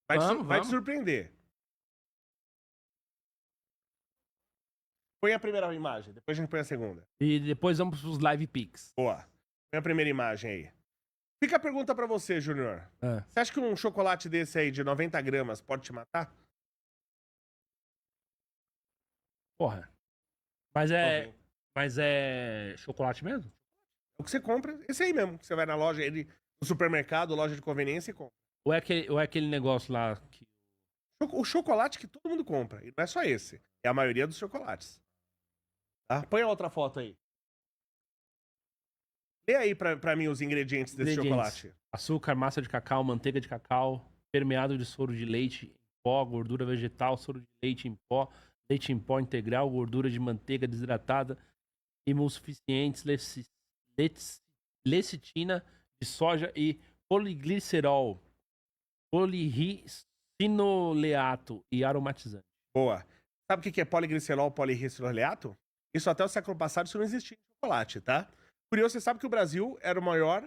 Vai te surpreender. Põe a primeira imagem, depois a gente põe a segunda. E depois vamos pros live pics. Boa. Põe a primeira imagem aí. Fica a pergunta pra você, Júnior. Você acha que um chocolate desse aí de 90 gramas pode te matar? Porra. Mas é chocolate mesmo? O que você compra, esse aí mesmo. Que você vai na loja, no supermercado, loja de conveniência e compra. Ou é aquele negócio lá que... O chocolate que todo mundo compra. E não é só esse. É a maioria dos chocolates. Tá? Põe a outra foto aí. Lê aí pra mim os ingredientes desse chocolate. Açúcar, massa de cacau, manteiga de cacau, permeado de soro de leite em pó, gordura vegetal, soro de leite em pó integral, gordura de manteiga desidratada, emulsificantes, lecitina de soja e poliglicerol, poliricinoleato e aromatizante. Boa. Sabe o que é poliglicerol, poliricinoleato? Isso até o século passado isso não existia em chocolate, tá? Curioso, você sabe que o Brasil era o maior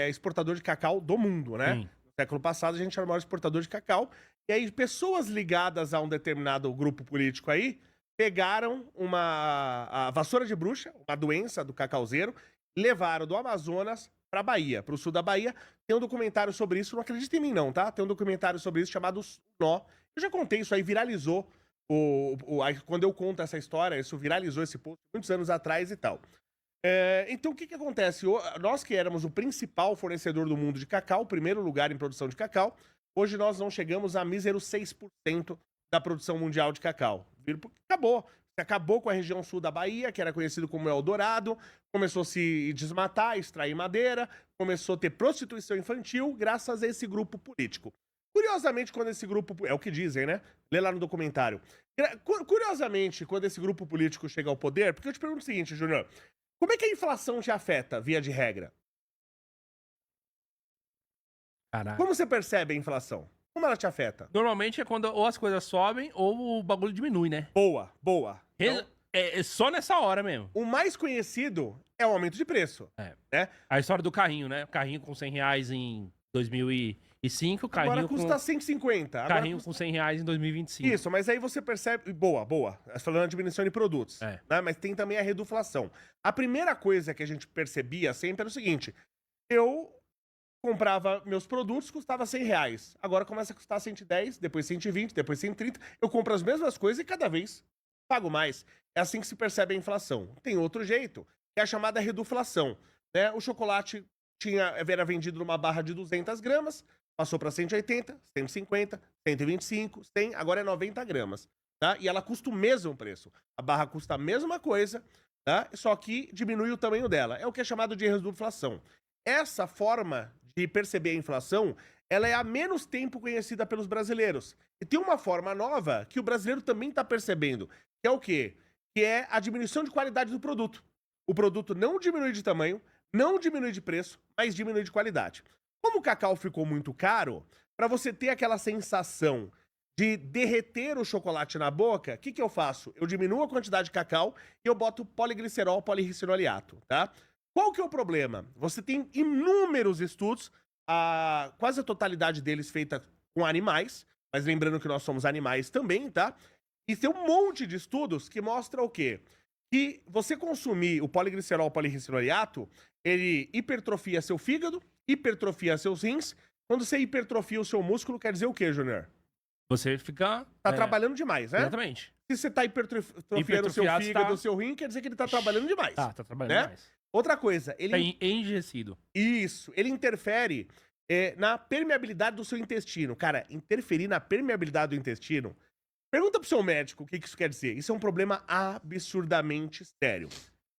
exportador de cacau do mundo, né? Sim. No século passado a gente era o maior exportador de cacau. E aí pessoas ligadas a um determinado grupo político aí pegaram a vassoura de bruxa, uma doença do cacauzeiro, levaram do Amazonas pra Bahia, pro sul da Bahia. Tem um documentário sobre isso, não acredita em mim não, tá? Tem um documentário sobre isso chamado Nó. Eu já contei isso aí, viralizou. Quando eu conto essa história, isso viralizou esse post muitos anos atrás e tal. Então, o que acontece? Nós que éramos o principal fornecedor do mundo de cacau, primeiro lugar em produção de cacau, hoje nós não chegamos a míseros 6% da produção mundial de cacau. Viram? Porque acabou com a região sul da Bahia, que era conhecido como Eldorado, começou a se desmatar, extrair madeira, começou a ter prostituição infantil, graças a esse grupo político. Curiosamente, quando esse grupo... É o que dizem, né? Lê lá no documentário. Curiosamente, quando esse grupo político chega ao poder... Porque eu te pergunto o seguinte, Júnior. Como é que a inflação te afeta, via de regra? Caralho. Como você percebe a inflação? Como ela te afeta? Normalmente é quando ou as coisas sobem ou o bagulho diminui, né? Boa, boa. Então, É só nessa hora mesmo. o mais conhecido é o aumento de preço. Né? A história do carrinho, né? Carrinho com 100 reais em 2005, carrinho Agora custa com... 150. Agora Carrinho com 100 reais em 2025. Isso, mas aí você percebe... Boa. Falando da diminuição de produtos. Né? Mas tem também a reduflação. A primeira coisa que a gente percebia sempre era o seguinte. Eu comprava meus produtos, custava 100 reais. Agora começa a custar 110, depois 120, depois 130. Eu compro as mesmas coisas e cada vez pago mais. É assim que se percebe a inflação. Tem outro jeito, que é a chamada reduflação. Né? O chocolate era vendido numa barra de 200 gramas, passou para 180, 150, 125, 100, agora é 90 gramas. Tá? E ela custa o mesmo preço. A barra custa a mesma coisa, tá? Só que diminui o tamanho dela. É o que é chamado de reduflação. Essa forma de perceber a inflação, ela é há menos tempo conhecida pelos brasileiros. E tem uma forma nova que o brasileiro também está percebendo, que é o quê? Que é a diminuição de qualidade do produto. O produto não diminui de tamanho, não diminui de preço, mas diminui de qualidade. Como o cacau ficou muito caro, para você ter aquela sensação de derreter o chocolate na boca, o que eu faço? Eu diminuo a quantidade de cacau e eu boto poliglicerol, poliricinoleato, tá? Qual que é o problema? Você tem inúmeros estudos, quase a totalidade deles feita com animais, mas lembrando que nós somos animais também, tá? E tem um monte de estudos que mostra o quê? Que você consumir o poliglicerol, poliricinoleato, ele hipertrofia seu fígado, hipertrofia seus rins. Quando você hipertrofia o seu músculo, quer dizer o quê, Júnior? Você fica... Tá trabalhando demais, né? Exatamente. Se você tá hipertrofiando o seu fígado, o seu rim, quer dizer que ele tá trabalhando demais. Tá trabalhando né? demais. Outra coisa, ele... Tá enrijecido. Isso, ele interfere na permeabilidade do seu intestino. Cara, interferir na permeabilidade do intestino... Pergunta pro seu médico o que isso quer dizer. Isso é um problema absurdamente sério.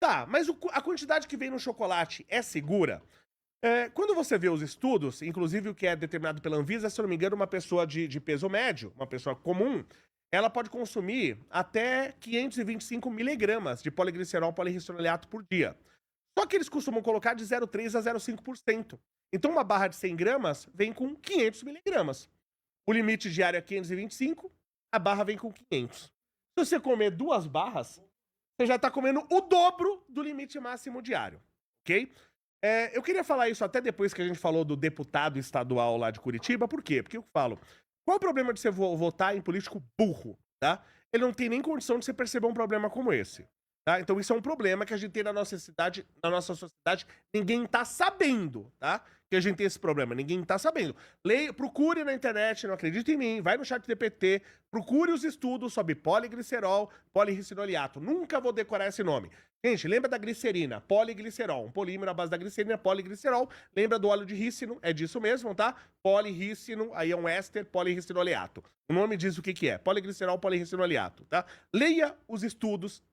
Tá, mas a quantidade que vem no chocolate é segura? Quando você vê os estudos, inclusive o que é determinado pela Anvisa, se eu não me engano, uma pessoa de peso médio, uma pessoa comum, ela pode consumir até 525 miligramas de poliglicerol, poliricinoleato por dia. Só que eles costumam colocar de 0,3% a 0,5%. Então uma barra de 100 gramas vem com 500 miligramas. O limite diário é 525, a barra vem com 500. Se você comer 2 barras, você já está comendo o dobro do limite máximo diário, ok? Eu queria falar isso até depois que a gente falou do deputado estadual lá de Curitiba. Por quê? Porque eu falo, Qual o problema de você votar em político burro, tá? Ele não tem nem condição de você perceber um problema como esse, tá? Então isso é um problema que a gente tem na nossa cidade, na nossa sociedade, ninguém tá sabendo, tá? Que a gente tem esse problema, ninguém tá sabendo. Procure na internet, não acredite em mim, vai no chat GPT, procure os estudos sobre poliglicerol, polirricinoliato. Nunca vou decorar esse nome. Gente, lembra da glicerina, poliglicerol, um polímero à base da glicerina, poliglicerol. Lembra do óleo de rícino, é disso mesmo, tá? Polirrícino, aí é um éster, polirricinoliato. O nome diz o que é, poliglicerol, polirricinoliato, tá? Leia os estudos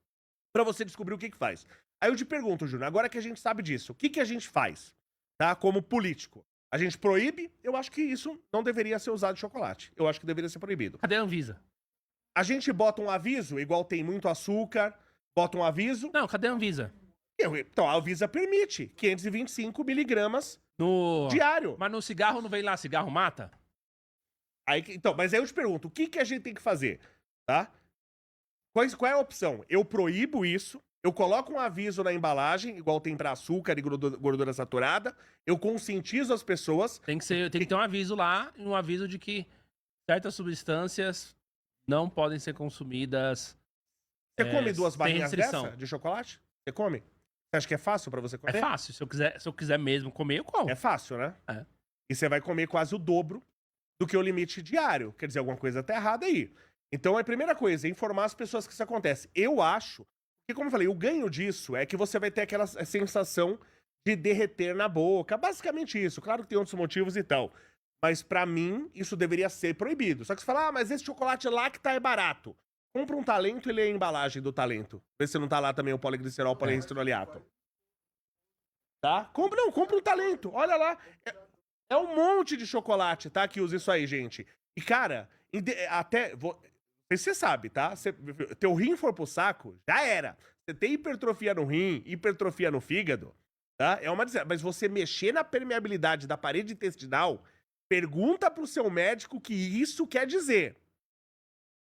pra você descobrir o que faz. Aí eu te pergunto, Júnior, agora que a gente sabe disso, o que a gente faz, tá? Como político. A gente proíbe? Eu acho que isso não deveria ser usado de chocolate. Eu acho que deveria ser proibido. Cadê a Anvisa? A gente bota um aviso, igual tem muito açúcar, bota um aviso. Não, cadê a Anvisa? Então a Anvisa permite 525 miligramas diário. Mas no cigarro não vem lá, cigarro mata? Aí, então, mas aí eu te pergunto, o que a gente tem que fazer, tá? Qual é a opção? Eu proíbo isso, eu coloco um aviso na embalagem, igual tem pra açúcar e gordura saturada, eu conscientizo as pessoas. Tem que ter um aviso lá, um aviso de que certas substâncias não podem ser consumidas. Você come 2 barrinhas dessa de chocolate? Você come? Você acha que é fácil pra você comer? É fácil. Se eu quiser mesmo comer, eu como. É fácil, né? É. E você vai comer quase o dobro do que o limite diário. Quer dizer, alguma coisa tá errada aí. Então, a primeira coisa é informar as pessoas que isso acontece. Eu acho, que como eu falei, o ganho disso é que você vai ter aquela sensação de derreter na boca. Basicamente isso. Claro que tem outros motivos e tal. Mas pra mim, isso deveria ser proibido. Só que você fala, mas esse chocolate Lacta é barato. Compra um Talento e lê a embalagem do Talento. Vê se não tá lá também o poliglicerol, polirricinoliato. Tá? Compra um Talento. Olha lá. É um monte de chocolate, tá? Que usa isso aí, gente. E, cara, até... Não sei se você sabe, tá? Teu rim for pro saco, já era. Você tem hipertrofia no rim, hipertrofia no fígado, tá? É uma desgraça. Mas você mexer na permeabilidade da parede intestinal, pergunta pro seu médico o que isso quer dizer.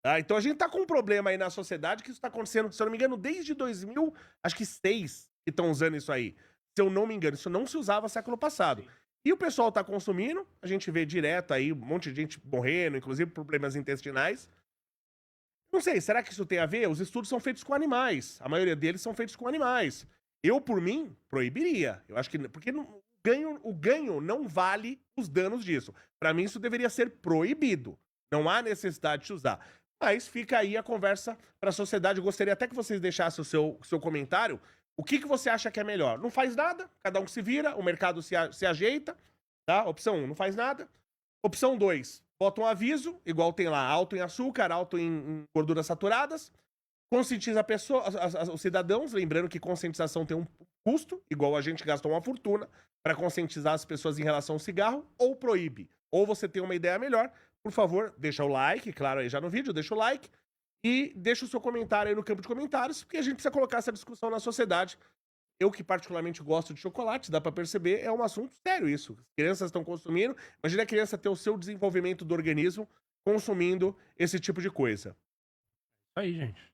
Tá? Então a gente tá com um problema aí na sociedade que isso tá acontecendo, se eu não me engano, desde 2006 que estão usando isso aí. Se eu não me engano, isso não se usava século passado. E o pessoal tá consumindo, a gente vê direto aí um monte de gente morrendo, inclusive problemas intestinais. Não sei, será que isso tem a ver? Os estudos são feitos com animais. A maioria deles são feitos com animais. Eu, por mim, proibiria. Eu acho que... Porque o ganho não vale os danos disso. Pra mim, isso deveria ser proibido. Não há necessidade de usar. Mas fica aí a conversa pra sociedade. Eu gostaria até que vocês deixassem o seu comentário. O que você acha que é melhor? Não faz nada, cada um se vira, o mercado se ajeita, tá? Opção 1, não faz nada. Opção 2, bota um aviso, igual tem lá, alto em açúcar, alto em gorduras saturadas. Conscientiza a pessoa, os cidadãos, lembrando que conscientização tem um custo, igual a gente gasta uma fortuna para conscientizar as pessoas em relação ao cigarro, ou proíbe. Ou você tem uma ideia melhor, por favor, deixa o like, claro, aí já no vídeo, deixa o like. E deixa o seu comentário aí no campo de comentários, porque a gente precisa colocar essa discussão na sociedade. Eu, que particularmente gosto de chocolate, dá pra perceber, é um assunto sério isso. As crianças estão consumindo. Imagina a criança ter o seu desenvolvimento do organismo consumindo esse tipo de coisa. Aí, gente.